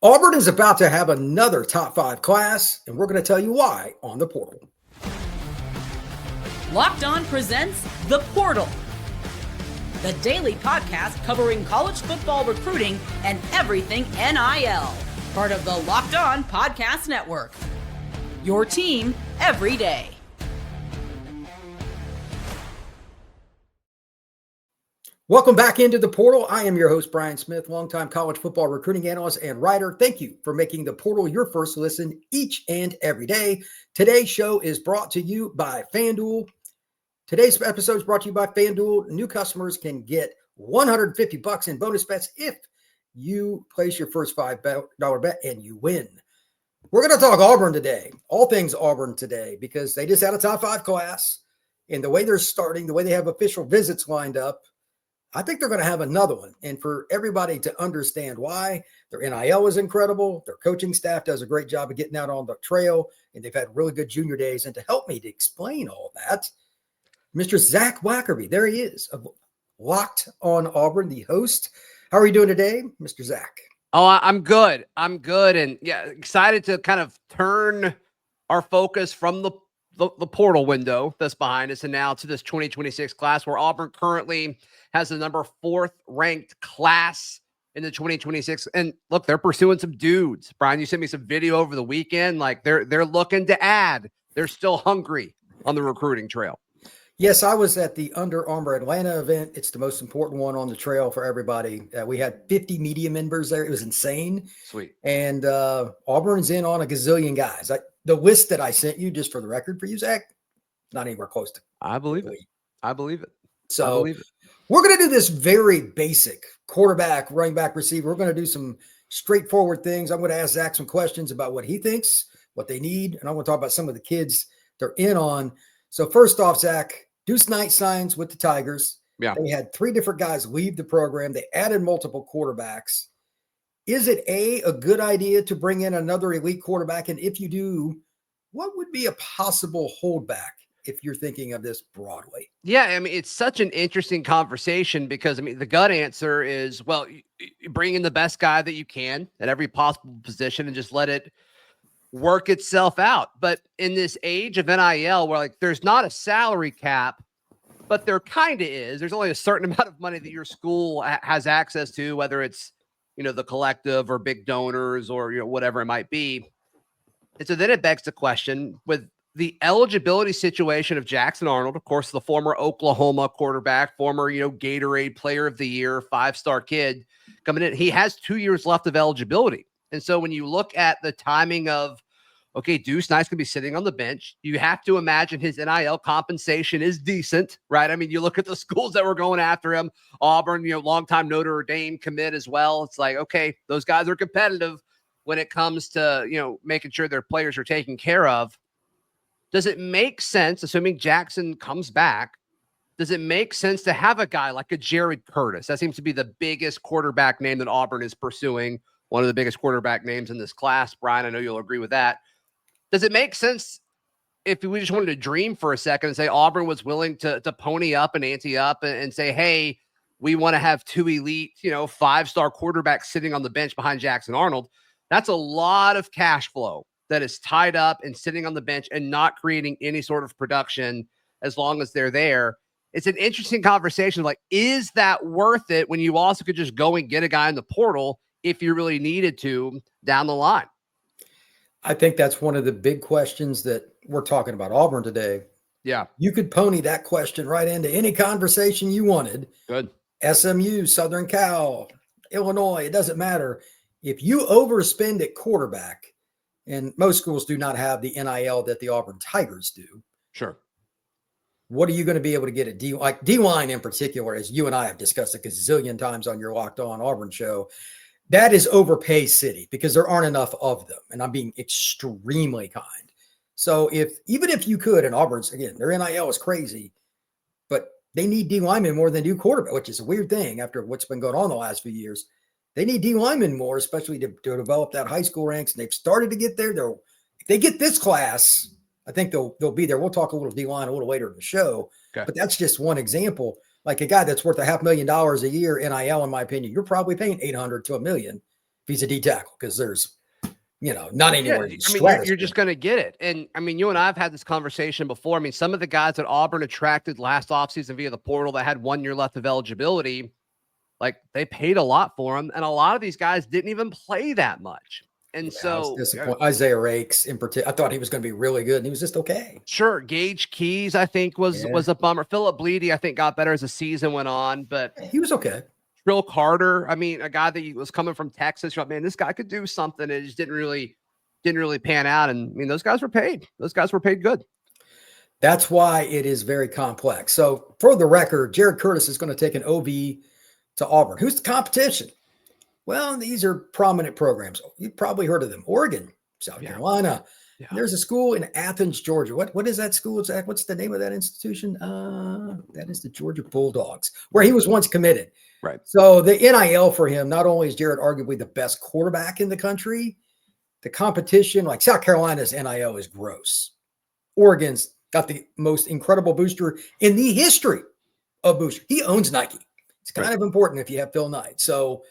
Auburn is about to have another top 5 class, and we're going to tell you why on The Portal. Locked On presents The Portal, the daily podcast covering college football recruiting and everything NIL. Part of the Locked On Podcast Network. Your team every day. Welcome back into The Portal. I am your host, Brian Smith, longtime college football recruiting analyst and writer. Thank you for making The Portal your first listen each and every day. Today's show is brought to you by FanDuel. Today's episode is brought to you by FanDuel. New customers can get $150 in bonus bets if you place your first $5 bet and you win. We're going to talk Auburn today, all things Auburn today, because they just had a top 5 class. And the way they're starting, the way they have official visits lined up, I think they're going to have another one. And for everybody to understand why, their NIL is incredible. Their coaching staff does a great job of getting out on the trail, and they've had really good junior days. And to help me to explain all that, Mr. Zac Blackerby, there he is, of Locked On Auburn, the host. How are you doing today, Mr. Zac? Oh, I'm good. And yeah, excited to kind of turn our focus from the portal window that's behind us and now to this 2026 class where Auburn currently has the number 4th ranked class in the 2026. And look, they're pursuing some dudes. Brian, you sent me some video over the weekend. Like they're looking to add. They're still hungry on the recruiting trail. Yes, I was at the Under Armour Atlanta event. It's the most important one on the trail for everybody. We had 50 media members there. It was insane. Sweet. And Auburn's in on a gazillion guys. The list that I sent you, just for the record for you, Zac, not anywhere close to. I believe it. So we're going to do this very basic quarterback, running back, receiver. We're going to do some straightforward things. I'm going to ask Zac some questions about what he thinks, what they need. And I want to talk about some of the kids they're in on. So first off, Zac, Deuce Knight signs with the Tigers. Yeah. They had 3 different guys leave the program. They added multiple quarterbacks. Is it a good idea to bring in another elite quarterback? And if you do, what would be a possible holdback if you're thinking of this broadly? Yeah, I mean, it's such an interesting conversation because, I mean, the gut answer is, well, you bring in the best guy that you can at every possible position and just let it work itself out. But in this age of NIL where like there's not a salary cap, but there kind of is, there's only a certain amount of money that your school has access to, whether it's, the collective or big donors or, whatever it might be. And so then it begs the question with the eligibility situation of Jackson Arnold, of course, the former Oklahoma quarterback, former, Gatorade player of the year, 5-star kid coming in, he has 2 years left of eligibility. And so when you look at the timing of, okay, Deuce Knight's going to be sitting on the bench, you have to imagine his NIL compensation is decent, right? I mean, you look at the schools that were going after him, Auburn, longtime Notre Dame commit as well. It's like, okay, those guys are competitive when it comes to, making sure their players are taken care of. Does it make sense, assuming Jackson comes back, does it make sense to have a guy like a Jared Curtis? That seems to be the biggest quarterback name that Auburn is pursuing. One of the biggest quarterback names in this class. Brian, I know you'll agree with that. Does it make sense if we just wanted to dream for a second and say Auburn was willing to pony up and ante up and say, hey, we want to have 2 elite, 5-star quarterbacks sitting on the bench behind Jackson Arnold? That's a lot of cash flow that is tied up and sitting on the bench and not creating any sort of production as long as they're there. It's an interesting conversation. Like, is that worth it when you also could just go and get a guy in the portal if you really needed to down the line? I think that's one of the big questions that we're talking about Auburn today. Yeah. You could pony that question right into any conversation you wanted. Good. SMU, Southern Cal, Illinois, it doesn't matter. If you overspend at quarterback, and most schools do not have the NIL that the Auburn Tigers do. Sure. What are you going to be able to get at D-line in particular, as you and I have discussed a gazillion times on your Locked On Auburn show? That is overpay city because there aren't enough of them. And I'm being extremely kind. So even if you could, and Auburn's, again, their NIL is crazy, but they need D linemen more than do quarterback, which is a weird thing after what's been going on the last few years. They need D linemen more, especially to develop that high school ranks. And they've started to get there. If they get this class, I think they'll be there. We'll talk a little D line a little later in the show, okay. But that's just one example. Like a guy that's worth $500,000 a year NIL, in my opinion, you're probably paying $800,000 to $1 million. he's a D tackle, because there's, not anywhere. I mean, you're just going to get it. And I mean, you and I have had this conversation before. I mean, some of the guys that Auburn attracted last offseason via the portal that had 1 year left of eligibility, like they paid a lot for them. And a lot of these guys didn't even play that much. And so Isaiah Rakes in particular, I thought he was going to be really good, and he was just okay. Sure. Gage Keys, I think, was a bummer. Philip Bleedy, I think, got better as the season went on, but he was okay. Trill Carter, I mean, a guy that was coming from Texas, man, this guy could do something. It just didn't really pan out. And I mean, those guys were paid. Those guys were paid good. That's why it is very complex. So for the record, Jared Curtis is going to take an OB to Auburn. Who's the competition? Well, these are prominent programs. You've probably heard of them. Oregon, South Carolina. Yeah. There's a school in Athens, Georgia. What is that school, Zach? What's the name of that institution? That is the Georgia Bulldogs, where he was once committed. Right. So the NIL for him, not only is Jared arguably the best quarterback in the country, the competition, like South Carolina's NIL is gross. Oregon's got the most incredible booster in the history of booster. He owns Nike. It's kind of important if you have Phil Knight. So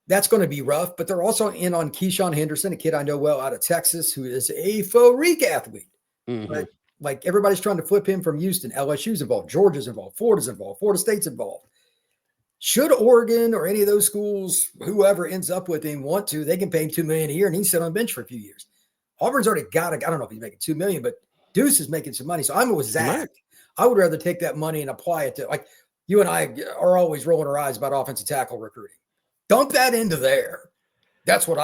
that's going to be rough, but they're also in on Keisean Henderson, a kid I know well out of Texas, who is a freak athlete. Mm-hmm. Right? Like everybody's trying to flip him from Houston. LSU's involved. Georgia's involved. Florida's involved. Florida State's involved. Should Oregon or any of those schools, whoever ends up with him, want to, they can pay him $2 million a year, and he's sit on the bench for a few years. Auburn's already got I don't know if he's making $2 million, but Deuce is making some money. So I'm with Zach. Right. I would rather take that money and apply it to, like, you and I are always rolling our eyes about offensive tackle recruiting. Dump that into there. That's what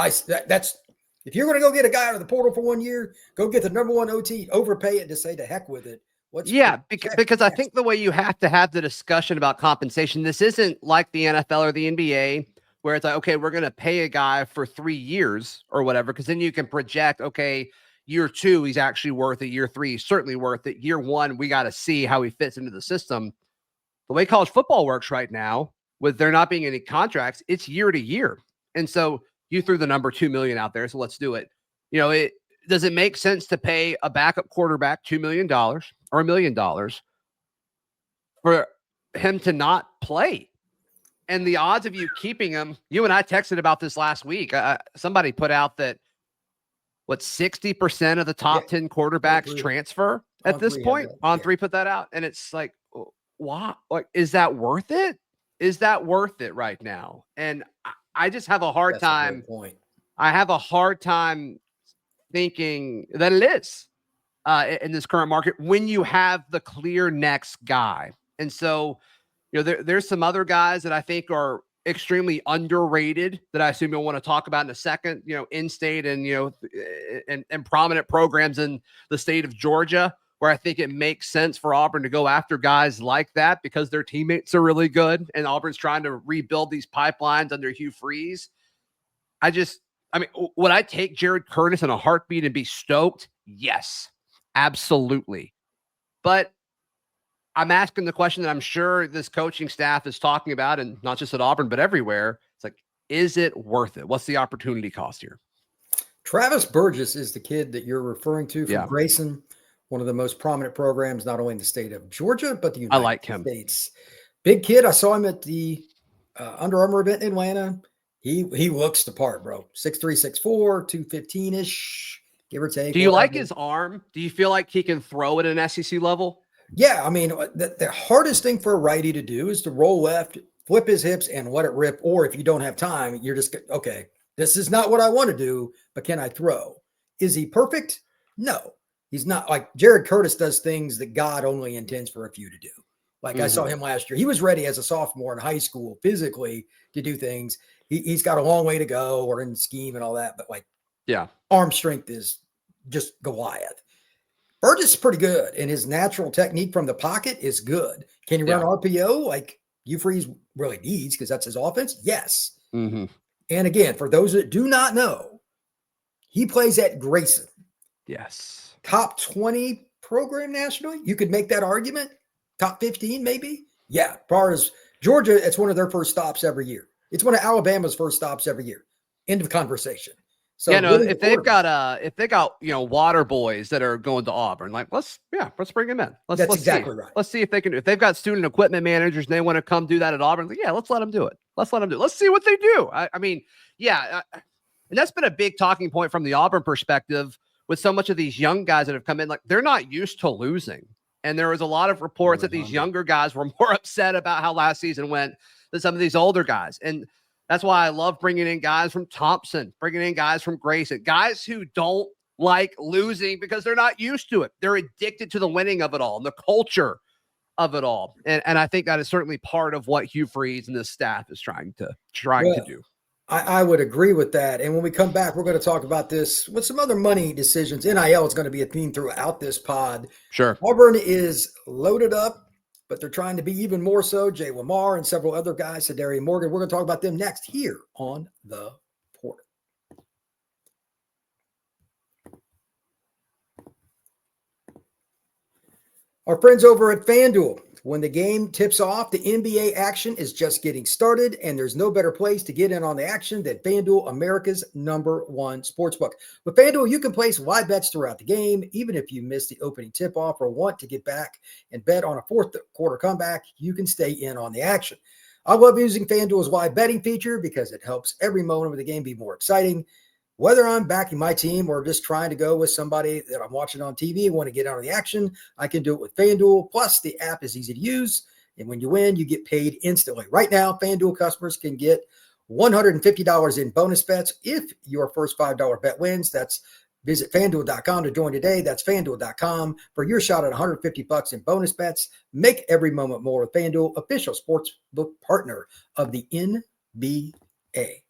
that's if you're going to go get a guy out of the portal for 1 year, go get the number one OT, overpay it to say to heck with it. Because I think the way you have to have the discussion about compensation, this isn't like the NFL or the NBA where it's like, okay, we're going to pay a guy for 3 years or whatever, because then you can project, okay, year 2, he's actually worth it. Year 3, he's certainly worth it. Year 1, we got to see how he fits into the system. The way college football works right now, with there not being any contracts, it's year to year. And so you threw the number $2 million out there. So let's do it. Does it make sense to pay a backup quarterback $2 million or $1 million for him to not play? And the odds of you keeping him, you and I texted about this last week. Somebody put out that 60% of the top 10 quarterbacks transfer at this point. On 3 put that out. And it's like, wow, like, is that worth it? Is that worth it right now? And I just have a hard time. I have a hard time thinking that it is in this current market when you have the clear next guy. And so, there's some other guys that I think are extremely underrated that I assume you'll want to talk about in a second, in-state and, and prominent programs in the state of Georgia, where I think it makes sense for Auburn to go after guys like that because their teammates are really good and Auburn's trying to rebuild these pipelines under Hugh Freeze. Would I take Jared Curtis in a heartbeat and be stoked? Yes, absolutely. But I'm asking the question that I'm sure this coaching staff is talking about, and not just at Auburn, but everywhere. It's like, is it worth it? What's the opportunity cost here? Travis Burgess is the kid that you're referring to from Grayson, one of the most prominent programs, not only in the state of Georgia, but the United States. Big kid. I saw him at the Under Armour event in Atlanta. He looks the part, bro. 6'3", 6'4", 215-ish, give or take. Do you like his arm? Do you feel like he can throw at an SEC level? Yeah, I mean, the hardest thing for a righty to do is to roll left, flip his hips, and let it rip. Or if you don't have time, you're just, okay, this is not what I want to do, but can I throw? Is he perfect? No. He's not. Like Jared Curtis does things that God only intends for a few to do. Like I saw him last year. He was ready as a sophomore in high school physically to do things. He's got a long way to go or in scheme and all that. But arm strength is just Goliath. Burgess is pretty good, and his natural technique from the pocket is good. Can he run RPO like Hugh Freeze really needs because that's his offense? Yes. Mm-hmm. And again, for those that do not know, he plays at Grayson. Yes. Top 20 program nationally. You could make that argument. Top 15, maybe. Yeah. As far as Georgia, it's one of their first stops every year. It's one of Alabama's first stops every year. End of conversation. So if they've got water boys that are going to Auburn, like let's bring them in. Let's exactly see. Right. Let's see if they can. If they've got student equipment managers and they want to come do that at Auburn, let's let them do it. Let's let them do. Let's see what they do. I mean, yeah, and that's been a big talking point from the Auburn perspective with so much of these young guys that have come in. Like, they're not used to losing. And there was a lot of reports that these younger guys were more upset about how last season went than some of these older guys. And that's why I love bringing in guys from Thompson, bringing in guys from Grayson, guys who don't like losing because they're not used to it. They're addicted to the winning of it all and the culture of it all. And I think that is certainly part of what Hugh Freeze and this staff is trying to do. I would agree with that. And when we come back, we're going to talk about this with some other money decisions. NIL is going to be a theme throughout this pod. Sure. Auburn is loaded up, but they're trying to be even more so. Jay Lamar and several other guys, Cederian Morgan. We're going to talk about them next here on The Portal. Our friends over at FanDuel. When the game tips off, the NBA action is just getting started, and there's no better place to get in on the action than FanDuel, America's #1 sportsbook. With FanDuel, you can place live bets throughout the game. Even if you miss the opening tip-off or want to get back and bet on a fourth quarter comeback, you can stay in on the action. I love using FanDuel's live betting feature because it helps every moment of the game be more exciting. Whether I'm backing my team or just trying to go with somebody that I'm watching on TV and want to get out of the action, I can do it with FanDuel. Plus, the app is easy to use, and when you win, you get paid instantly. Right now, FanDuel customers can get $150 in bonus bets if your first $5 bet wins. Visit FanDuel.com to join today. That's FanDuel.com for your shot at $150 in bonus bets. Make every moment more with FanDuel, official sportsbook partner of the NBA.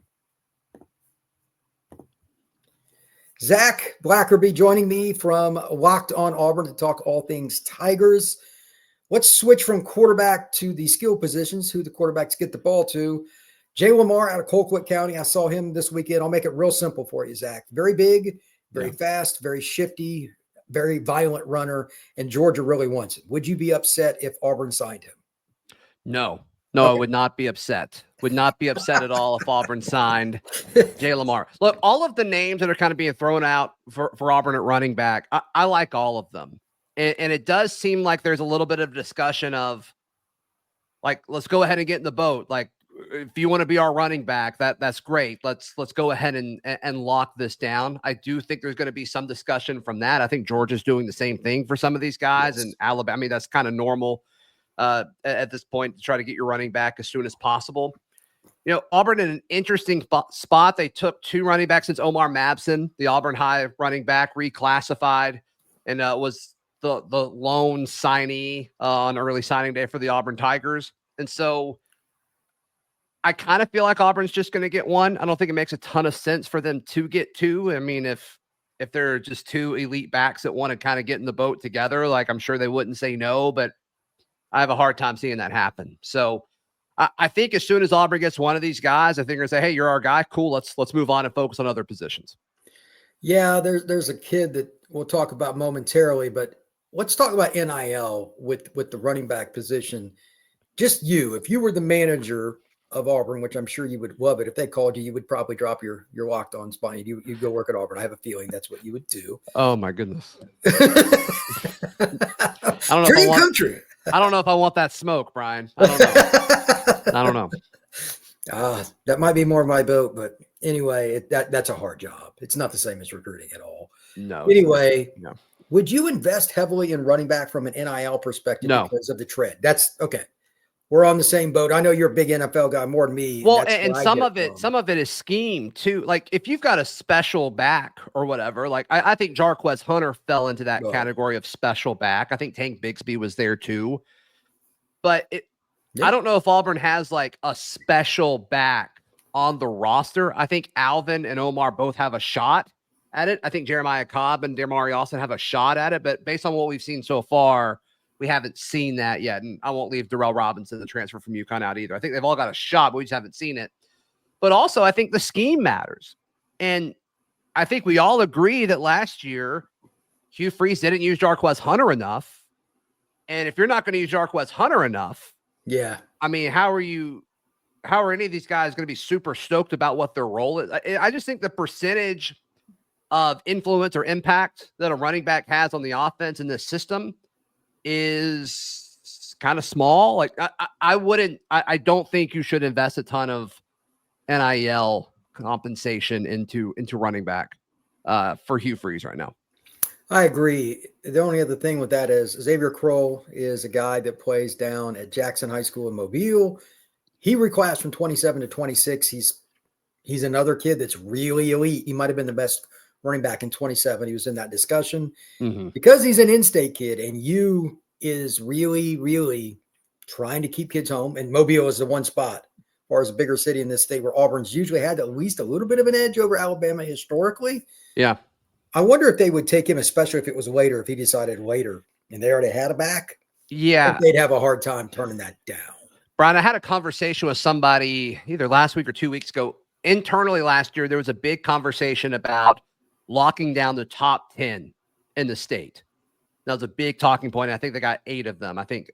Zac Blackerby joining me from Locked On Auburn to talk all things Tigers. Let's switch from quarterback to the skill positions, who the quarterbacks get the ball to. Jay Lamar out of Colquitt County. I saw him this weekend. I'll make it real simple for you, Zac. Very big, very fast, very shifty, very violent runner, and Georgia really wants it. Would you be upset if Auburn signed him? No, okay. I would not be upset. Would not be upset at all if Auburn signed Jay Lamar. Look, all of the names that are kind of being thrown out for Auburn at running back, I like all of them. And it does seem like there's a little bit of discussion of, like, let's go ahead and get in the boat. Like, if you want to be our running back, that's great. Let's go ahead and lock this down. I do think there's going to be some discussion from that. I think Georgia's doing the same thing for some of these guys, and Alabama. I mean, that's kind of normal at this point to try to get your running back as soon as possible. You know, Auburn in an interesting spot. They took 2 running backs since Omar Mabson, the Auburn High running back, reclassified, and was the lone signee on early signing day for the Auburn Tigers. And so I kind of feel like Auburn's just going to get one. I don't think it makes a ton of sense for them to get 2. I mean, if they're just 2 elite backs that want to kind of get in the boat together, like, I'm sure they wouldn't say no, but I have a hard time seeing that happen. So I think as soon as Auburn gets one of these guys, I think they're going to say, hey, you're our guy. Cool. Let's move on and focus on other positions. Yeah, there's a kid that we'll talk about momentarily, but let's talk about NIL with the running back position. Just you, if you were the manager of Auburn, which I'm sure you would love it. If they called you, you would probably drop your locked on spine. You'd go work at Auburn. I have a feeling that's what you would do. Oh my goodness. I don't know. Dream country. I don't know if I want that smoke, Brian. I don't know. That might be more my boat, but anyway, that's a hard job. It's not the same as recruiting at all. No. Anyway, no. Would you invest heavily in running back from an NIL perspective because of the trend? That's okay. We're on the same boat. I know you're a big NFL guy more than me. Well, and some of it is scheme too. Like, if you've got a special back or whatever, like I think Jarquez Hunter fell into that category of special back. I think Tank Bigsby was there too. But I don't know if Auburn has like a special back on the roster. I think Alvin and Omar both have a shot at it. I think Jeremiah Cobb and Damari Austin have a shot at it. But based on what we've seen so far, we haven't seen that yet. And I won't leave Darrell Robinson, the transfer from UConn, out either. I think they've all got a shot, but we just haven't seen it. But also, I think the scheme matters. And I think we all agree that last year, Hugh Freeze didn't use Jarquez Hunter enough. And if you're not going to use Jarquez Hunter enough, I mean, how are any of these guys going to be super stoked about what their role is? I just think the percentage of influence or impact that a running back has on the offense in this system is is kind of small. Like I don't think you should invest a ton of NIL compensation into running back for Hugh Freeze right now. I agree. The only other thing with that is Xavier Kroll is a guy that plays down at Jackson High School in Mobile. He reclassed from 27 to 26. He's another kid that's really elite. He might have been the best running back in 27. He was in that discussion. Because he's an in-state kid and you is really, really trying to keep kids home. And Mobile is the one spot, as far as a bigger city in this state, where Auburn's usually had at least a little bit of an edge over Alabama historically. Yeah. I wonder if they would take him, especially if it was later, if he decided later and they already had a back. Yeah. They'd have a hard time turning that down. Brian, I had a conversation with somebody either last week or 2 weeks ago. Internally last year, there was a big conversation about locking down the top 10 in the state. That was a big talking point. I think they got 8 of them. I think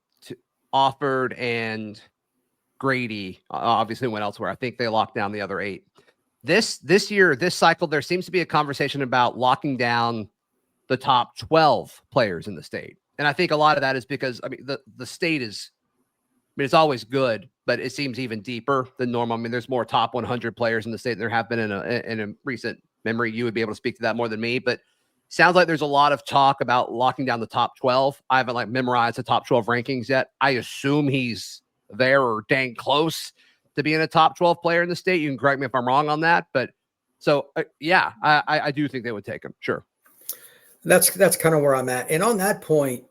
Offord and Grady obviously went elsewhere. I think they locked down the other 8. This year, this cycle, there seems to be a conversation about locking down the top 12 players in the state. And I think a lot of that is because, I mean, the state is, I mean, it's always good, but it seems even deeper than normal. I mean, there's more top 100 players in the state than there have been in a recent memory. You would be able to speak to that more than me, but sounds like there's a lot of talk about locking down the top 12. I haven't memorized the top 12 rankings yet. I assume he's there or dang close to being a top 12 player in the state. You can correct me if I'm wrong on that, but so yeah, I do think they would take him. Sure. That's kind of where I'm at. And on that point,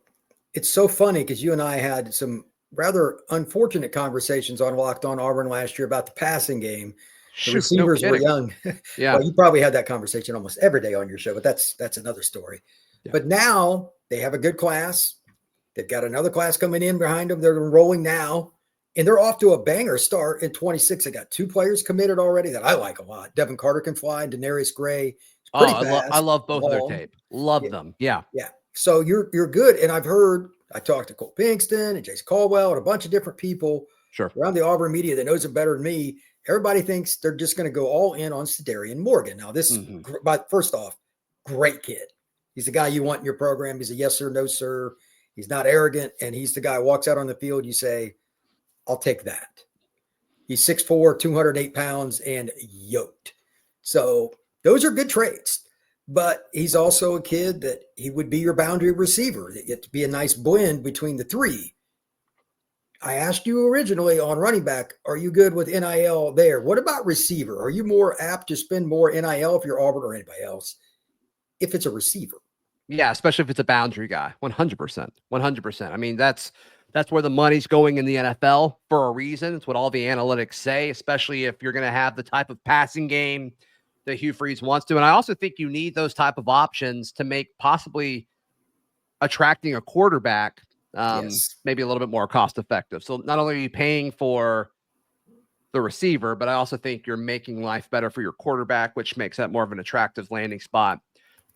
it's so funny because you and I had some rather unfortunate conversations on Locked On Auburn last year about the passing game. The receivers were young. Yeah. Well, you probably had that conversation almost every day on your show, but that's another story. Yeah. But now they have a good class. They've got another class coming in behind them. They're enrolling now, and they're off to a banger start in 26. They got 2 players committed already that I like a lot. Devin Carter can fly, and Denarius Gray. I love both of their tape. Love them. Yeah. Yeah. So you're good. And I talked to Cole Pinkston and Jason Caldwell and a bunch of different people around the Auburn media that knows it better than me. Everybody thinks they're just going to go all in on Cederian Morgan. Now, this is, but first off, great kid. He's the guy you want in your program. He's a yes sir, no sir. He's not arrogant. And he's the guy who walks out on the field. You say, I'll take that. He's 6'4", 208 pounds and yoked. So those are good traits. But he's also a kid that he would be your boundary receiver. It'd be a nice blend between the 3. I asked you originally on running back, are you good with NIL there? What about receiver? Are you more apt to spend more NIL if you're Auburn or anybody else if it's a receiver? Yeah, especially if it's a boundary guy. 100%. 100%. I mean, that's where the money's going in the NFL for a reason. It's what all the analytics say, especially if you're going to have the type of passing game that Hugh Freeze wants to. And I also think you need those type of options to make possibly attracting a quarterback maybe a little bit more cost effective. So not only are you paying for the receiver, but I also think you're making life better for your quarterback, which makes that more of an attractive landing spot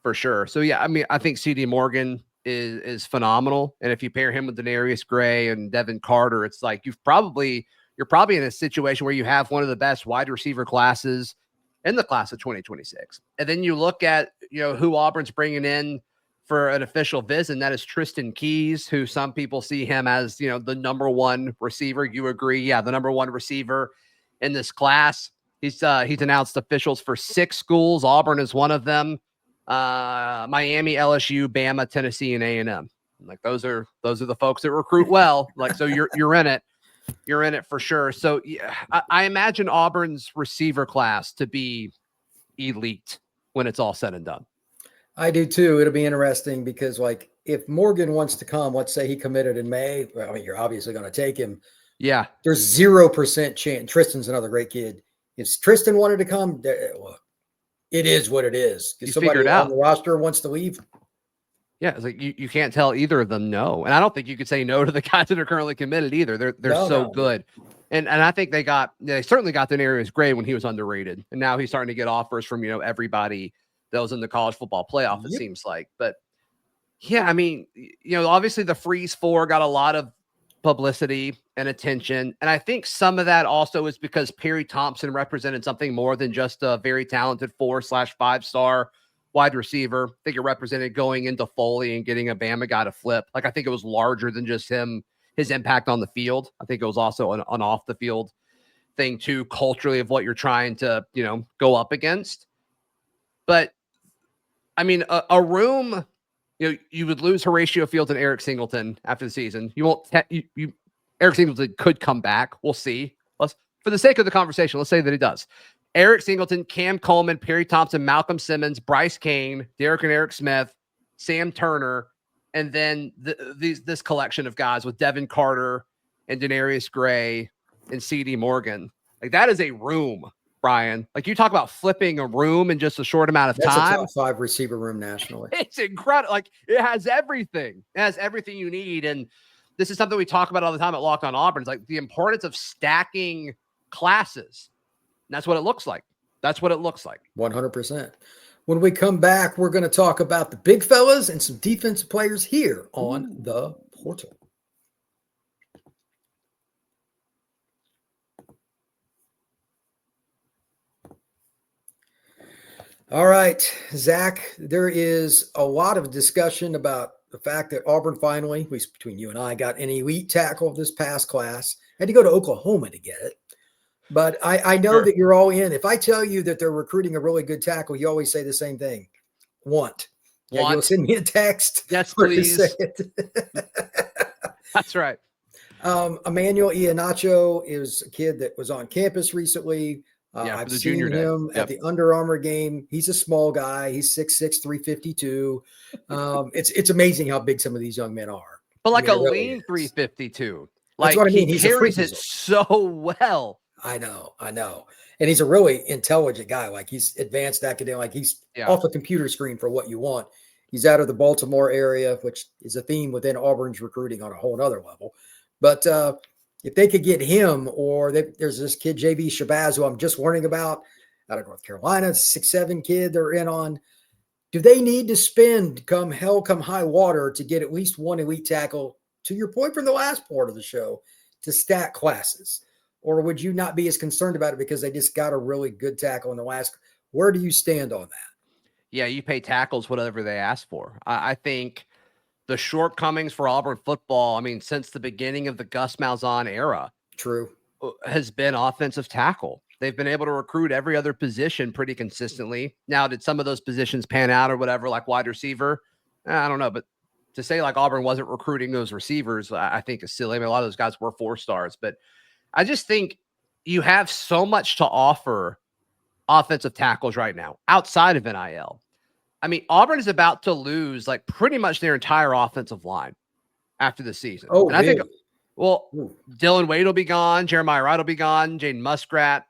for sure. So yeah, I mean, I think CD Morgan is phenomenal. And if you pair him with Denarius Gray and Devin Carter, it's like you're probably in a situation where you have one of the best wide receiver classes in the class of 2026. And then you look at, who Auburn's bringing in for an official visit, and that is Tristan Keys, who some people see him as, the number 1 receiver. You agree? Yeah, the number 1 receiver in this class. He's announced officials for 6 schools. Auburn is one of them. Miami, LSU, Bama, Tennessee, and A&M. Like those are the folks that recruit well. Like, so you're in it. You're in it for sure. So yeah, I imagine Auburn's receiver class to be elite when it's all said and done. I do too. It'll be interesting because, if Morgan wants to come, let's say he committed in May. Well, I mean, you're obviously going to take him. Yeah. There's 0% chance. Tristan's another great kid. If Tristan wanted to come, well, it is what it is. If somebody on the roster wants to leave. Yeah, it's like you can't tell either of them no. And I don't think you could say no to the guys that are currently committed either. They're so good. And I think they certainly got Denarius Gray when he was underrated. And now he's starting to get offers from, everybody that was in the college football playoff, it seems like. But yeah, I mean, obviously the Freeze 4 got a lot of publicity and attention. And I think some of that also is because Perry Thompson represented something more than just a very talented 4/5-star wide receiver. I think it represented going into Foley and getting a Bama guy to flip. I think it was larger than just him his impact on the field. I think it was also an off the field thing too, culturally, of what you're trying to, go up against. But I mean, a room, you would lose Horatio Fields and Eric Singleton after the season. You won't, Eric Singleton could come back. We'll see. For the sake of the conversation, let's say that he does. Eric Singleton, Cam Coleman, Perry Thompson, Malcolm Simmons, Bryce Kane, Derek and Eric Smith, Sam Turner, and then this collection of guys with Devin Carter and Denarius Gray and CD Morgan. Like, that is a room, Brian. Like, you talk about flipping a room in just a short amount of time. That's a top 5 receiver room nationally. It's incredible. Like, it has everything. It has everything you need. And this is something we talk about all the time at Locked On Auburn. It's like the importance of stacking classes. And that's what it looks like. 100%. When we come back, we're going to talk about the big fellas and some defensive players here on the Portal. All right, Zach, there is a lot of discussion about the fact that Auburn finally, at least between you and I, got an elite tackle this past class. Had to go to Oklahoma to get it. But I know that you're all in. If I tell you that they're recruiting a really good tackle, you always say the same thing. Want. Yeah, you'll send me a text. Yes, please. That's right. Emmanuel Iheanacho is a kid that was on campus recently. I've seen him at the Under Armour game. He's a small guy. He's 6'6", 352. It's amazing how big some of these young men are. But like a lean 352. That's what I mean. He carries it so well. I know. And he's a really intelligent guy. Like, he's advanced academic. Like, he's off a computer screen for what you want. He's out of the Baltimore area, which is a theme within Auburn's recruiting on a whole other level. But if they could get him, or there's this kid, JV Shabazz, who I'm just learning about out of North Carolina, 6'7" kid they're in on. Do they need to spend come hell, come high water to get at least one elite tackle, to your point from the last part of the show, to stack classes? Or would you not be as concerned about it because they just got a really good tackle in the last? Where do you stand on that? Yeah, you pay tackles whatever they ask for. I think the shortcomings for Auburn football, I mean, since the beginning of the Gus Malzahn era, has been offensive tackle. They've been able to recruit every other position pretty consistently. Now, did some of those positions pan out or whatever, like wide receiver? I don't know, but to say like Auburn wasn't recruiting those receivers, I think is silly. I mean, a lot of those guys were 4 stars, but I just think you have so much to offer offensive tackles right now outside of NIL. I mean, Auburn is about to lose like pretty much their entire offensive line after the season. Oh, and I think, Dylan Wade will be gone. Jeremiah Wright will be gone. Jaden Muskrat,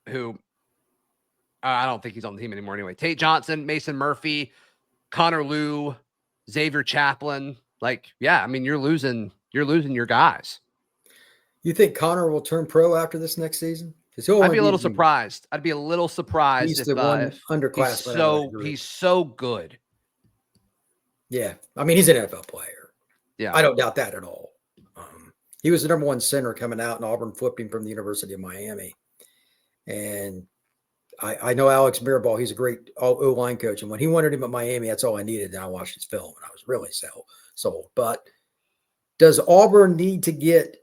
who I don't think he's on the team anymore anyway. Tate Johnson, Mason Murphy, Connor Liu, Xavier Chaplin. Like, yeah, I mean, you're losing your guys. You think Connor will turn pro after this next season? I'd be a little surprised. He's the one underclassman. He's so good. Yeah. I mean, he's an NFL player. Yeah. I don't doubt that at all. He was the number 1 center coming out, and Auburn flipped him from the University of Miami. And I know Alex Mirabal. He's a great O-line coach. And when he wanted him at Miami, that's all I needed. And I watched his film, and I was really sold. But does Auburn need to get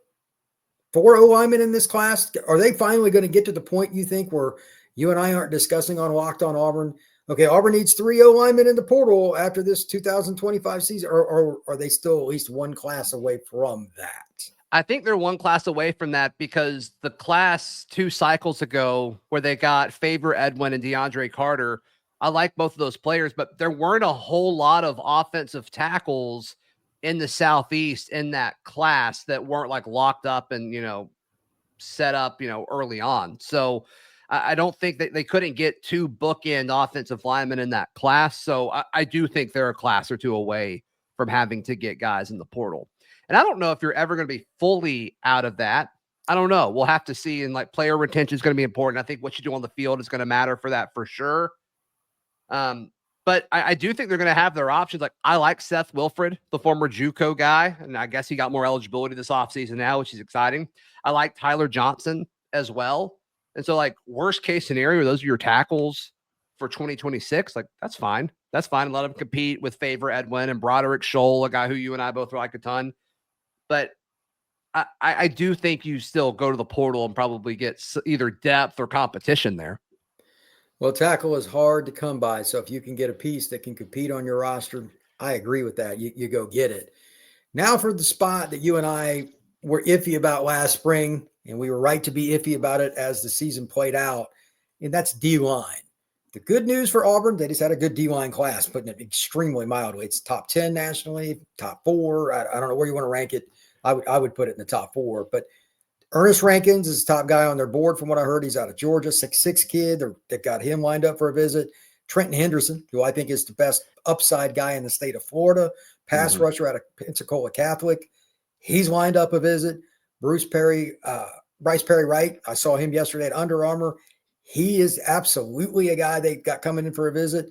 4 O-linemen in this class? Are they finally going to get to the point, you think, where you and I aren't discussing on Locked On Auburn? Okay, Auburn needs 3 O-linemen in the portal after this 2025 season, or are they still at least one class away from that? I think they're one class away from that, because the class 2 cycles ago where they got Faber Edwin and DeAndre Carter, I like both of those players, but there weren't a whole lot of offensive tackles in the Southeast in that class that weren't like locked up and, set up, early on. So I don't think that they couldn't get 2 bookend offensive linemen in that class. So I do think they're a class or 2 away from having to get guys in the portal. And I don't know if you're ever going to be fully out of that. I don't know. We'll have to see. And like, player retention is going to be important. I think what you do on the field is going to matter for that for sure. But I do think they're going to have their options. Like, I like Seth Wilfred, the former JUCO guy, and I guess he got more eligibility this offseason now, which is exciting. I like Tyler Johnson as well. And so, like, worst case scenario, those are your tackles for 2026. Like, that's fine. That's fine. Let them compete with Faber Edwin and Broderick Scholl, a guy who you and I both like a ton. But I do think you still go to the portal and probably get either depth or competition there. Well, tackle is hard to come by. So if you can get a piece that can compete on your roster, I agree with that. You go get it. Now for the spot that you and I were iffy about last spring, and we were right to be iffy about it as the season played out, and that's D-line. The good news for Auburn, they just had a good D-line class, putting it extremely mildly. It's top 10 nationally, top 4. I don't know where you want to rank it. I would put it in the top 4. But Ernest Rankins is the top guy on their board from what I heard. He's out of Georgia, 6'6" kid. They've got him lined up for a visit. Trenton Henderson, who I think is the best upside guy in the state of Florida, pass rusher out of Pensacola Catholic. He's lined up a visit. Bryce Perry-Wright, I saw him yesterday at Under Armour. He is absolutely a guy they got coming in for a visit.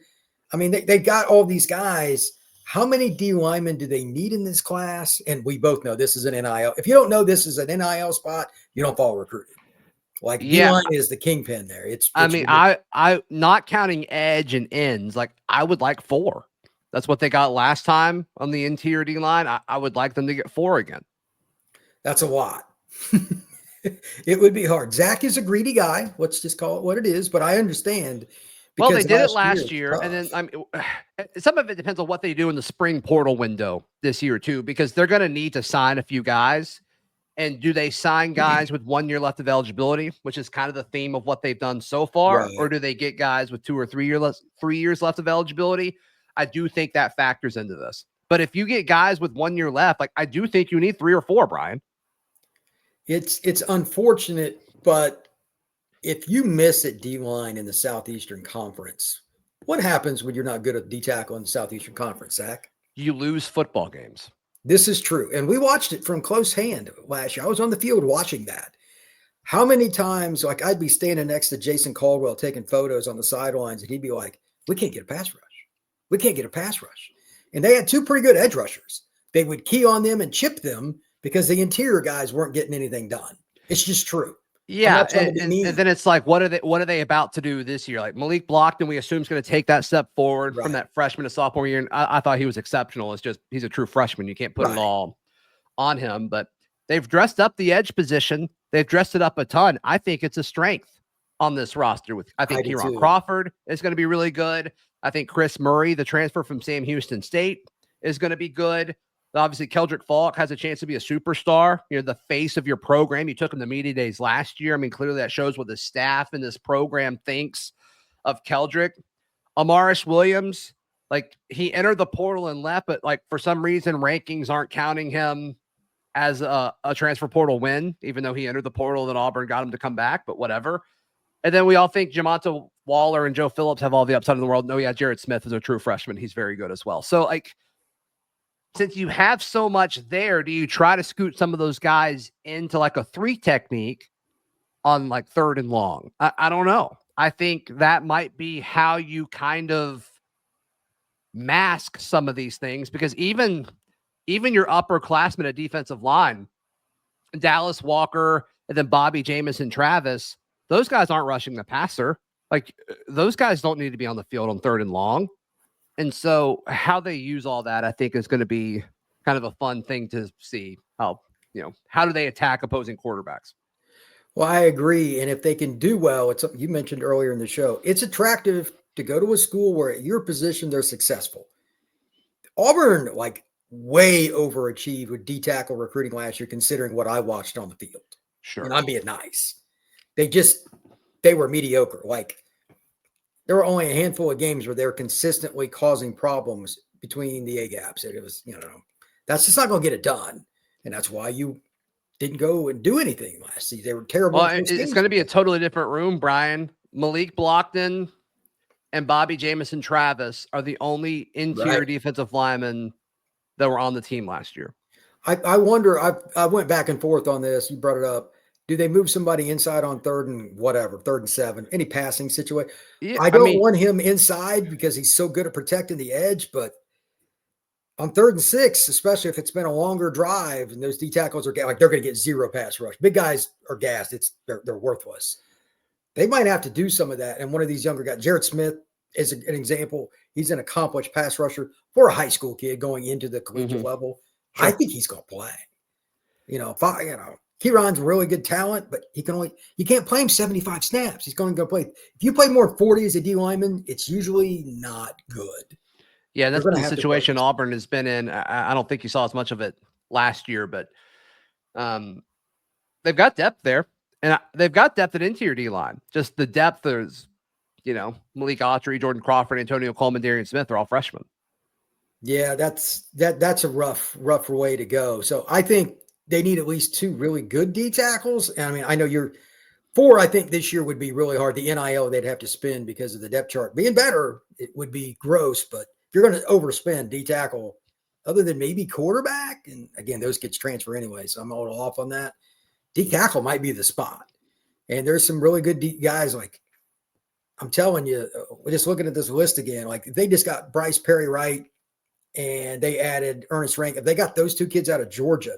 I mean, they got all these guys. How many D linemen do they need in this class? And we both know this is an NIL. If you don't know this is an NIL spot, you don't follow recruiting. Like D-line is the kingpin there. I mean, I not counting edge and ends, like I would like 4. That's what they got last time on the interior D-line. I would like them to get 4 again. That's a lot. It would be hard. Zach is a greedy guy. Let's just call it what it is. But I understand. Well, they did it last year. And then some of it depends on what they do in the spring portal window this year, too, because they're going to need to sign a few guys. And do they sign guys with 1 year left of eligibility, which is kind of the theme of what they've done so far? Right. Or do they get guys with 2 or 3 years left of eligibility? I do think that factors into this. But if you get guys with 1 year left, like I do think you need 3 or 4, Brian. It's unfortunate, but if you miss at D-line in the Southeastern Conference, what happens when you're not good at D-tackle in the Southeastern Conference, Zach? You lose football games. This is true. And we watched it from close hand last year. I was on the field watching that. How many times, like I'd be standing next to Jason Caldwell taking photos on the sidelines, and he'd be like, we can't get a pass rush. We can't get a pass rush. And they had 2 pretty good edge rushers. They would key on them and chip them because the interior guys weren't getting anything done. It's just true. Yeah. And then it's like, what are they about to do this year? Like Malik Blockton, we assume is going to take that step forward from that freshman to sophomore year. And I thought he was exceptional. It's just, he's a true freshman. You can't put it all on him, but they've dressed up the edge position. They've dressed it up a ton. I think it's a strength on this roster I think Kieran Crawford is going to be really good. I think Chris Murray, the transfer from Sam Houston State, is going to be good. Obviously, Keldrick Falk has a chance to be a superstar. You're the face of your program. You took him to media days last year. I mean, clearly that shows what the staff in this program thinks of Keldrick. Amaris Williams, like he entered the portal and left, but like for some reason, rankings aren't counting him as a transfer portal win, even though he entered the portal that Auburn got him to come back, but whatever. And then we all think Jamonta Waller and Joe Phillips have all the upside in the world. No, yeah, Jared Smith is a true freshman. He's very good as well. So like, since you have so much there, do you try to scoot some of those guys into like a 3 technique on like 3rd and long? I don't know. I think that might be how you kind of mask some of these things, because even your upperclassmen at defensive line, Dallas Walker and then Bobby Jamison Travis, those guys aren't rushing the passer. Like those guys don't need to be on the field on 3rd and long. And so how they use all that, I think, is going to be kind of a fun thing to see. How do they attack opposing quarterbacks? Well, I agree. And if they can do well, it's something you mentioned earlier in the show. It's attractive to go to a school where at your position, they're successful. Auburn, like, way overachieved with D-tackle recruiting last year, considering what I watched on the field. Sure. And I'm being nice. They were mediocre. Like, there were only a handful of games where they were consistently causing problems between the A-gaps. It was, that's just not going to get it done. And that's why you didn't go and do anything last season. They were terrible. Well, it's going to be a totally different room, Brian. Malik Blockton and Bobby Jamison Travis are the only interior defensive linemen that were on the team last year. I wonder, I went back and forth on this. You brought it up. Do they move somebody inside on 3rd and 7, any passing situation? Yeah, I don't want him inside because he's so good at protecting the edge, but on 3rd and 6, especially if it's been a longer drive and those D tackles are like, they're going to get 0 pass rush. Big guys are gassed. They're worthless. They might have to do some of that. And one of these younger guys, Jared Smith is an example. He's an accomplished pass rusher for a high school kid going into the collegiate level. Sure. I think he's going to play. Keisean's really good talent, but you can't play him 75 snaps. He's going to go play. If you play more than 40 as a D lineman, it's usually not good. Yeah, that's the situation Auburn has been in. I don't think you saw as much of it last year, but they've got depth there, and they've got depth at interior D line. Just the depth is, Malik Autry, Jordan Crawford, Antonio Coleman, Darian Smith are all freshmen. Yeah, that's a rough way to go. So I think they need at least 2 really good D tackles. And I mean, I know you're 4. I think this year would be really hard. The NIL they'd have to spend because of the depth chart being better. It would be gross, but if you're going to overspend D tackle, other than maybe quarterback, and again, those kids transfer anyway, so I'm a little off on that. D tackle might be the spot. And there's some really good D guys. Like, I'm telling you, just looking at this list again, like they just got Bryce Perry-Wright and they added Ernest Rank. If they got those 2 kids out of Georgia,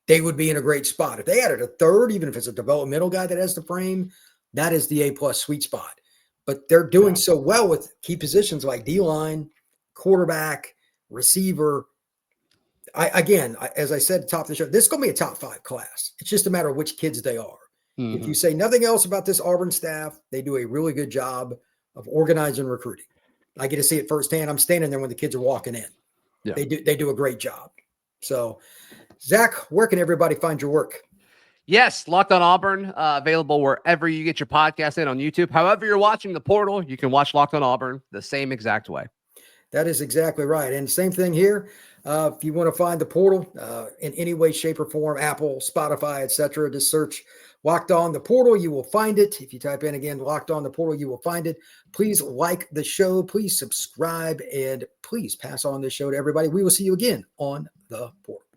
they would be in a great spot. If they added a third, even if it's a developmental guy that has the frame, that is the A+ sweet spot. But they're doing so well with key positions like D-line, quarterback, receiver. As I said at the top of the show, this is going to be a top 5 class. It's just a matter of which kids they are. Mm-hmm. If you say nothing else about this Auburn staff, they do a really good job of organizing recruiting. I get to see it firsthand. I'm standing there when the kids are walking in. Yeah. They do a great job. So, Zach, where can everybody find your work? Yes, Locked On Auburn, available wherever you get your podcast in on YouTube. However you're watching the portal, you can watch Locked On Auburn the same exact way. That is exactly right. And same thing here. If you want to find the portal in any way, shape, or form, Apple, Spotify, etc., just search Locked On the Portal. You will find it. If you type in again, Locked On the Portal, you will find it. Please like the show. Please subscribe. And please pass on this show to everybody. We will see you again on the portal.